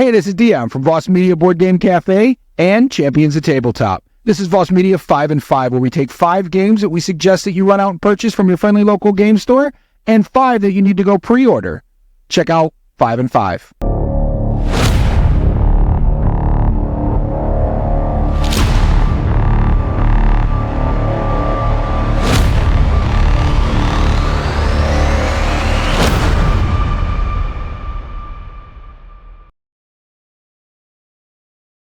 Hey, this is Dion from Voss Media Board Game Cafe and Champions of Tabletop. This is Voss Media 5 and 5, where we take 5 games that we suggest that you run out and purchase from your friendly local game store, and 5 that you need to go pre-order. Check out 5 and 5.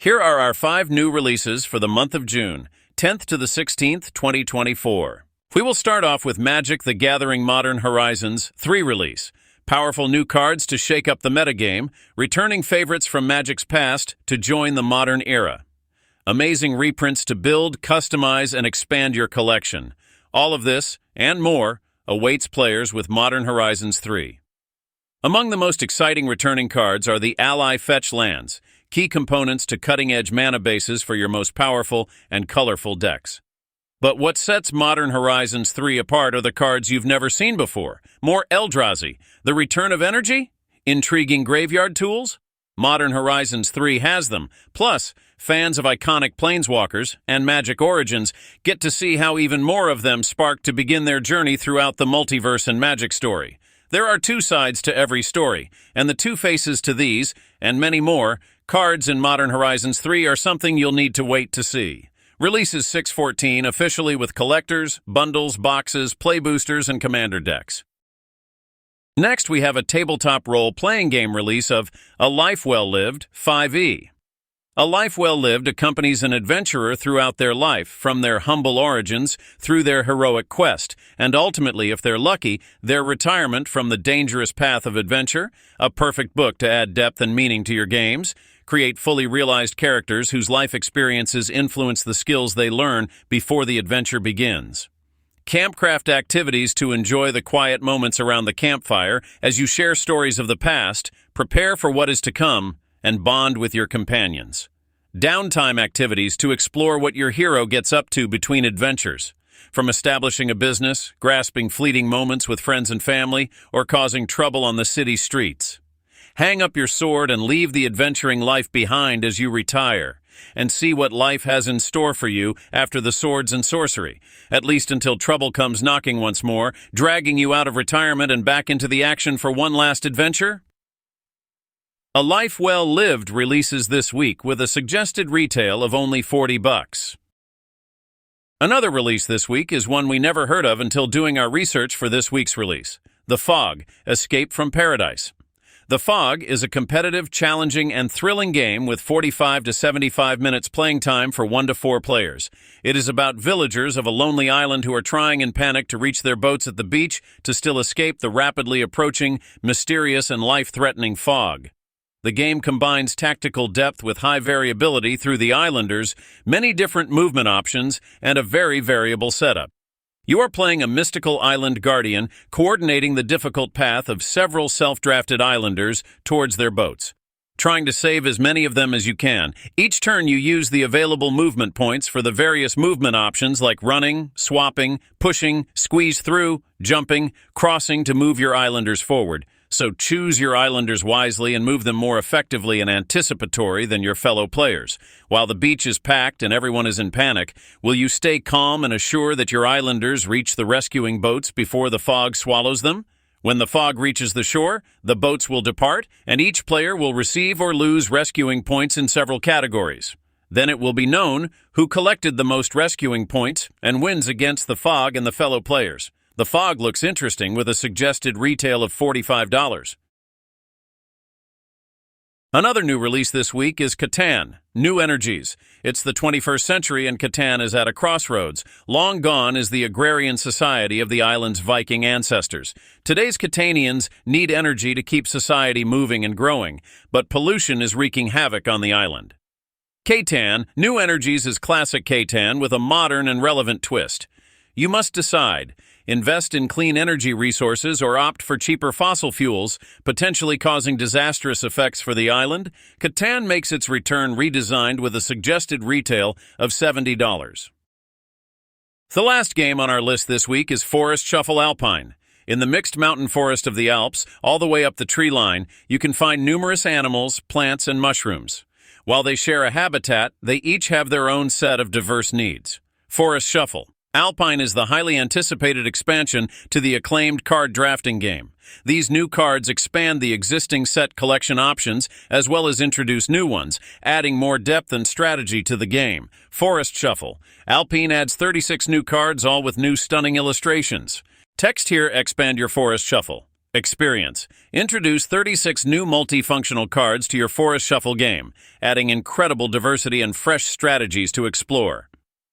Here are our 5 new releases for the month of June, 10th to the 16th, 2024. We will start off with Magic: The Gathering Modern Horizons 3 release. Powerful new cards to shake up the metagame, returning favorites from Magic's past to join the modern era. Amazing reprints to build, customize, and expand your collection. All of this, and more, awaits players with Modern Horizons 3. Among the most exciting returning cards are the Ally Fetch lands, key components to cutting-edge mana bases for your most powerful and colorful decks. But what sets Modern Horizons 3 apart are the cards you've never seen before. More Eldrazi, the return of energy? Intriguing graveyard tools? Modern Horizons 3 has them. Plus, fans of iconic Planeswalkers and Magic Origins get to see how even more of them spark to begin their journey throughout the multiverse and Magic story. There are 2 sides to every story, and the 2 faces to these, and many more, cards in Modern Horizons 3 are something you'll need to wait to see. Releases 6/14 officially with collectors, bundles, boxes, play boosters, and commander decks. Next, we have a tabletop role-playing game release of A Life Well Lived 5e. A Life Well Lived accompanies an adventurer throughout their life, from their humble origins through their heroic quest, and ultimately, if they're lucky, their retirement from the dangerous path of adventure. A perfect book to add depth and meaning to your games. Create fully realized characters whose life experiences influence the skills they learn before the adventure begins. Campcraft activities to enjoy the quiet moments around the campfire as you share stories of the past, prepare for what is to come, and bond with your companions. Downtime activities to explore what your hero gets up to between adventures, from establishing a business, grasping fleeting moments with friends and family, or causing trouble on the city streets. Hang up your sword and leave the adventuring life behind as you retire, and see what life has in store for you after the swords and sorcery, at least until trouble comes knocking once more, dragging you out of retirement and back into the action for one last adventure. A Life Well Lived releases this week with a suggested retail of only $40. Another release this week is one we never heard of until doing our research for this week's release: The Fog: Escape from Paradise. The Fog is a competitive, challenging, and thrilling game with 45 to 75 minutes playing time for 1 to 4 players. It is about villagers of a lonely island who are trying in panic to reach their boats at the beach to still escape the rapidly approaching, mysterious, and life-threatening fog. The game combines tactical depth with high variability through the islanders, many different movement options, and a very variable setup. You are playing a mystical island guardian, coordinating the difficult path of several self-drafted islanders towards their boats, trying to save as many of them as you can. Each turn you use the available movement points for the various movement options like running, swapping, pushing, squeeze through, jumping, crossing to move your islanders forward. So choose your islanders wisely and move them more effectively and anticipatory than your fellow players. While the beach is packed and everyone is in panic, will you stay calm and assure that your islanders reach the rescuing boats before the fog swallows them? When the fog reaches the shore, the boats will depart, and each player will receive or lose rescuing points in several categories. Then it will be known who collected the most rescuing points and wins against the fog and the fellow players. The Fog looks interesting with a suggested retail of $45. Another new release this week is Catan: New Energies. It's the 21st century and Catan is at a crossroads. Long gone is the agrarian society of the island's Viking ancestors. Today's Catanians need energy to keep society moving and growing, but pollution is wreaking havoc on the island. Catan: New Energies is classic Catan with a modern and relevant twist. You must decide: invest in clean energy resources or opt for cheaper fossil fuels, potentially causing disastrous effects for the island. Catan makes its return redesigned with a suggested retail of $70. The last game on our list this week is Forest Shuffle Alpine. In the mixed mountain forest of the Alps, all the way up the tree line, you can find numerous animals, plants, and mushrooms. While they share a habitat, they each have their own set of diverse needs. Forest Shuffle. Alpine is the highly anticipated expansion to the acclaimed card drafting game. These new cards expand the existing set collection options as well as introduce new ones, adding more depth and strategy to the game. Forest Shuffle. Alpine adds 36 new cards, all with new stunning illustrations. Text here expand your Forest Shuffle. Experience. Introduce 36 new multifunctional cards to your Forest Shuffle game, adding incredible diversity and fresh strategies to explore.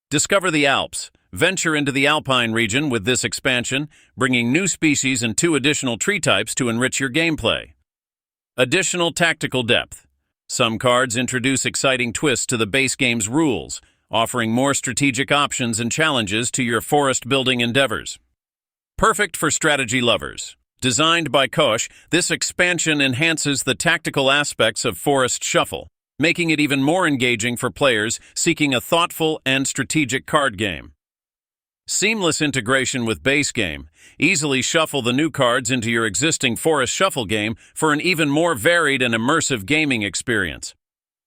Discover the Alps. Venture into the Alpine region with this expansion, bringing new species and 2 additional tree types to enrich your gameplay. Additional tactical depth. Some cards introduce exciting twists to the base game's rules, offering more strategic options and challenges to your forest building endeavors. Perfect for strategy lovers. Designed by Koch, this expansion enhances the tactical aspects of Forest Shuffle, making it even more engaging for players seeking a thoughtful and strategic card game. Seamless integration with base game. Easily shuffle the new cards into your existing Forest Shuffle game for an even more varied and immersive gaming experience.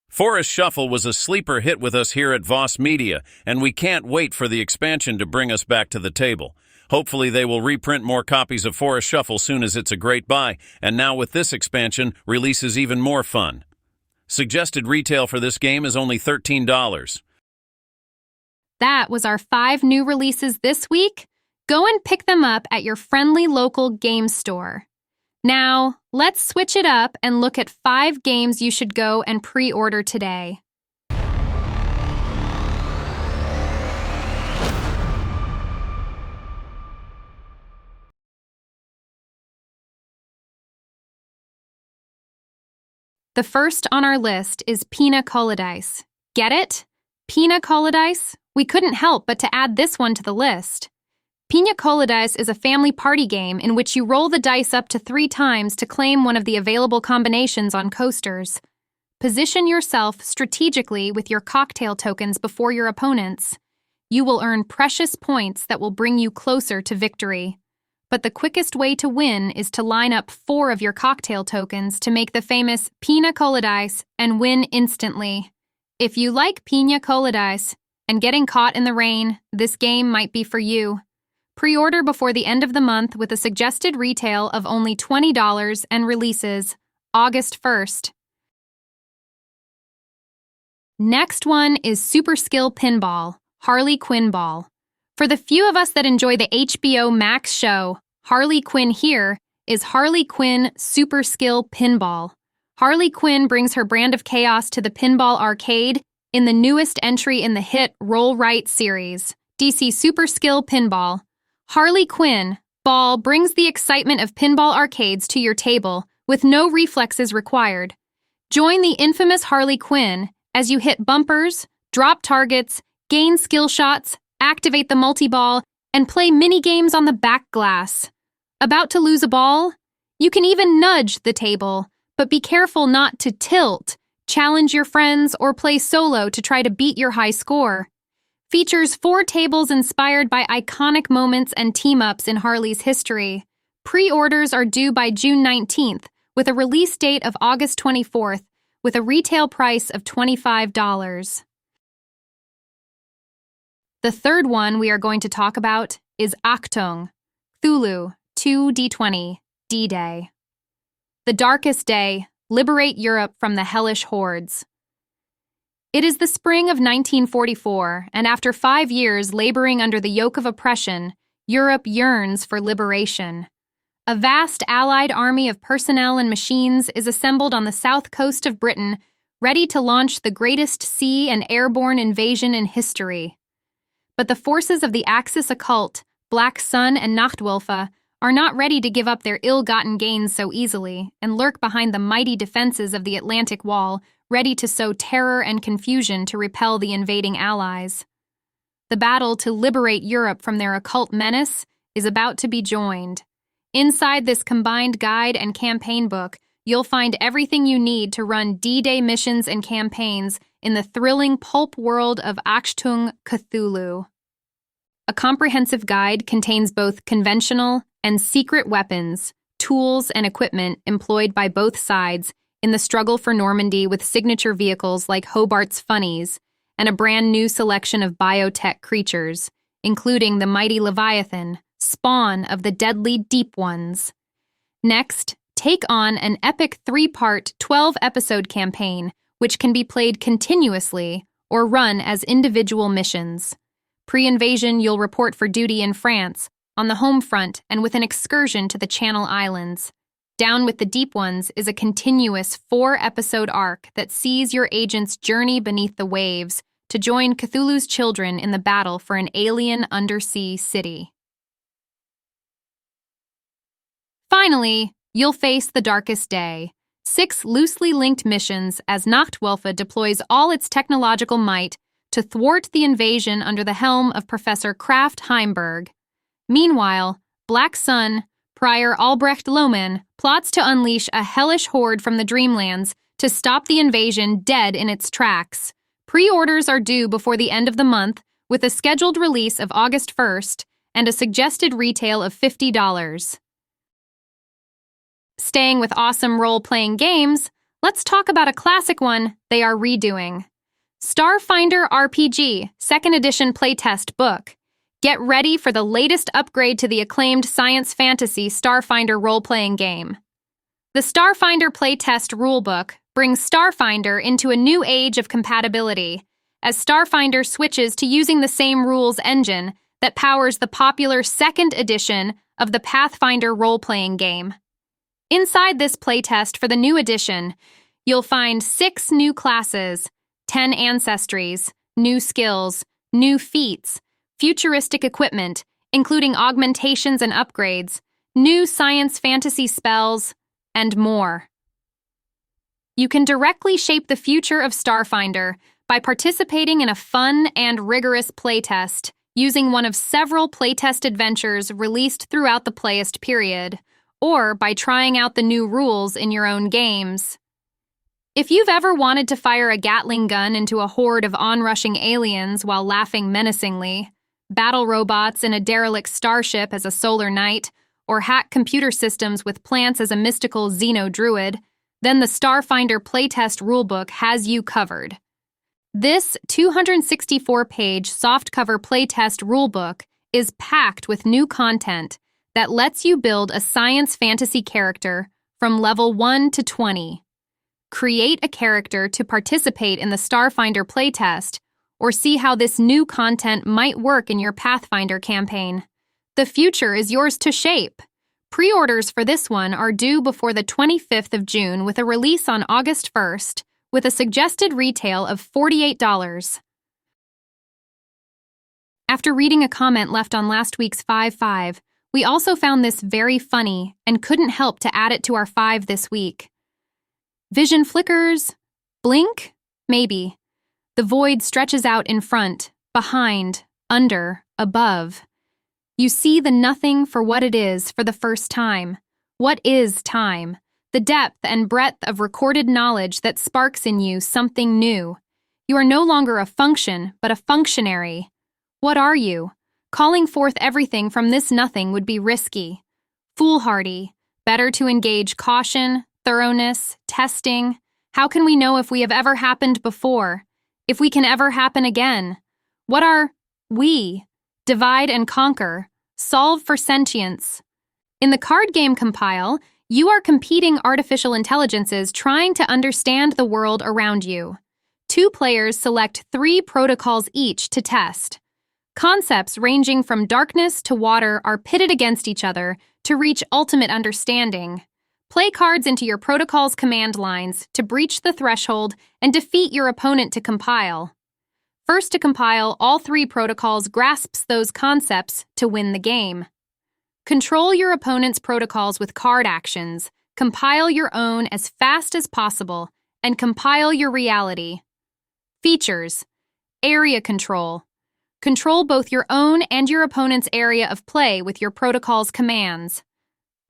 Forest Shuffle was a sleeper hit with us here at Voss Media, and we can't wait for the expansion to bring us back to the table. Hopefully they will reprint more copies of Forest Shuffle soon, as it's a great buy, and now with this expansion, releases even more fun. Suggested retail for this game is only $13. That was our 5 new releases this week. Go and pick them up at your friendly local game store. Now, let's switch it up and look at 5 games you should go and pre-order today. The first on our list is Pina Coladice. Get it? Pina Coladice? We couldn't help but to add this one to the list. Pina Coladice is a family party game in which you roll the dice up to 3 times to claim one of the available combinations on coasters. Position yourself strategically with your cocktail tokens before your opponents. You will earn precious points that will bring you closer to victory. But the quickest way to win is to line up 4 of your cocktail tokens to make the famous Pina Coladice and win instantly. If you like Pina Coladice and getting caught in the rain, this game might be for you. Pre-order before the end of the month with a suggested retail of only $20 and releases August 1st. Next one is Super Skill Pinball, Harley Quinn Ball. For the few of us that enjoy the HBO Max show, Harley Quinn here is Harley Quinn Super Skill Pinball. Harley Quinn brings her brand of chaos to the pinball arcade in the newest entry in the hit Roll Right series, DC Super Skill Pinball. Harley Quinn Ball brings the excitement of pinball arcades to your table with no reflexes required. Join the infamous Harley Quinn as you hit bumpers, drop targets, gain skill shots, activate the multi-ball, and play mini-games on the back glass. About to lose a ball? You can even nudge the table, but be careful not to tilt, challenge your friends, or play solo to try to beat your high score. Features 4 tables inspired by iconic moments and team-ups in Harley's history. Pre-orders are due by June 19th, with a release date of August 24th, with a retail price of $25. The third one we are going to talk about is Achtung, Cthulhu 2D20, D-Day. The darkest day, liberate Europe from the hellish hordes. It is the spring of 1944, and after 5 years laboring under the yoke of oppression, Europe yearns for liberation. A vast allied army of personnel and machines is assembled on the south coast of Britain, ready to launch the greatest sea and airborne invasion in history. But the forces of the Axis occult, Black Sun and Nachtwölfe, are not ready to give up their ill-gotten gains so easily and lurk behind the mighty defenses of the Atlantic Wall, ready to sow terror and confusion to repel the invading allies. The battle to liberate Europe from their occult menace is about to be joined. Inside this combined guide and campaign book, you'll find everything you need to run D-Day missions and campaigns in the thrilling pulp world of Achtung Cthulhu. A comprehensive guide contains both conventional and secret weapons, tools, and equipment employed by both sides in the struggle for Normandy with signature vehicles like Hobart's Funnies and a brand new selection of biotech creatures, including the mighty Leviathan, spawn of the deadly Deep Ones. Next, take on an epic 3-part, 12-episode campaign, which can be played continuously or run as individual missions. Pre-invasion, you'll report for duty in France, on the home front, and with an excursion to the Channel Islands. Down with the Deep Ones is a continuous 4-episode arc that sees your agents journey beneath the waves to join Cthulhu's children in the battle for an alien undersea city. Finally, you'll face the darkest day. 6 loosely linked missions as Nachtwölfe deploys all its technological might to thwart the invasion under the helm of Professor Kraft Heimberg. Meanwhile, Black Sun, Prior Albrecht Lohmann, plots to unleash a hellish horde from the Dreamlands to stop the invasion dead in its tracks. Pre-orders are due before the end of the month, with a scheduled release of August 1st and a suggested retail of $50. Staying with awesome role-playing games, let's talk about a classic one they are redoing. Starfinder RPG, 2nd edition playtest book. Get ready for the latest upgrade to the acclaimed science fantasy Starfinder role-playing game. The Starfinder playtest rulebook brings Starfinder into a new age of compatibility, as Starfinder switches to using the same rules engine that powers the popular 2nd edition of the Pathfinder role-playing game. Inside this playtest for the new edition, you'll find 6 new classes, 10 ancestries, new skills, new feats, futuristic equipment, including augmentations and upgrades, new science fantasy spells, and more. You can directly shape the future of Starfinder by participating in a fun and rigorous playtest using one of several playtest adventures released throughout the playtest period, or by trying out the new rules in your own games. If you've ever wanted to fire a Gatling gun into a horde of onrushing aliens while laughing menacingly, battle robots in a derelict starship as a solar knight, or hack computer systems with plants as a mystical xeno-druid, then the Starfinder playtest rulebook has you covered. This 264-page softcover playtest rulebook is packed with new content that lets you build a science fantasy character from level 1 to 20. Create a character to participate in the Starfinder playtest, or see how this new content might work in your Pathfinder campaign. The future is yours to shape. Pre-orders for this one are due before the 25th of June with a release on August 1st, with a suggested retail of $48. After reading a comment left on last week's 5-5, we also found this very funny and couldn't help to add it to our 5 this week. Vision flickers. Blink? Maybe. The void stretches out in front, behind, under, above. You see the nothing for what it is for the first time. What is time? The depth and breadth of recorded knowledge that sparks in you something new. You are no longer a function, but a functionary. What are you? Calling forth everything from this nothing would be risky. Foolhardy. Better to engage caution, thoroughness, testing. How can we know if we have ever happened before? If we can ever happen again? What are we? Divide and conquer. Solve for sentience. In the card game Compile, you are competing artificial intelligences trying to understand the world around you. 2 players select 3 protocols each to test. Concepts ranging from darkness to water are pitted against each other to reach ultimate understanding. Play cards into your protocol's command lines to breach the threshold and defeat your opponent to compile. First to compile all 3 protocols grasps those concepts to win the game. Control your opponent's protocols with card actions, compile your own as fast as possible, and compile your reality. Features: area control. Control both your own and your opponent's area of play with your protocol's commands.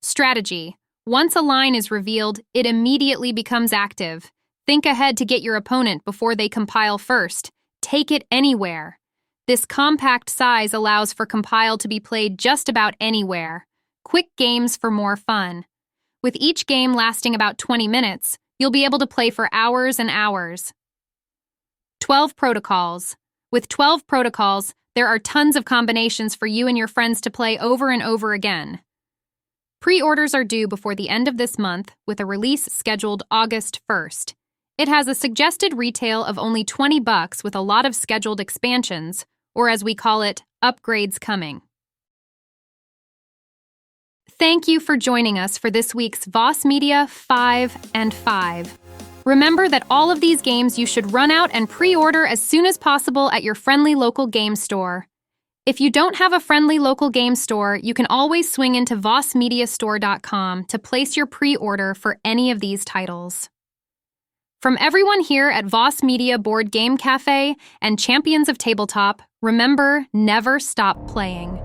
Strategy: once a line is revealed, it immediately becomes active. Think ahead to get your opponent before they compile first. Take it anywhere. This compact size allows for compile to be played just about anywhere. quick games for more fun. With each game lasting about 20 minutes, you'll be able to play for hours and hours. 12 protocols. With 12 protocols, there are tons of combinations for you and your friends to play over and over again. Pre-orders are due before the end of this month, with a release scheduled August 1st. It has a suggested retail of only $20 with a lot of scheduled expansions, or as we call it, upgrades coming. Thank you for joining us for this week's Voss Media 5 and 5. Remember that all of these games you should run out and pre-order as soon as possible at your friendly local game store. If you don't have a friendly local game store, you can always swing into vossmediastore.com to place your pre-order for any of these titles. From everyone here at Voss Media Board Game Cafe and Champions of Tabletop, remember, never stop playing.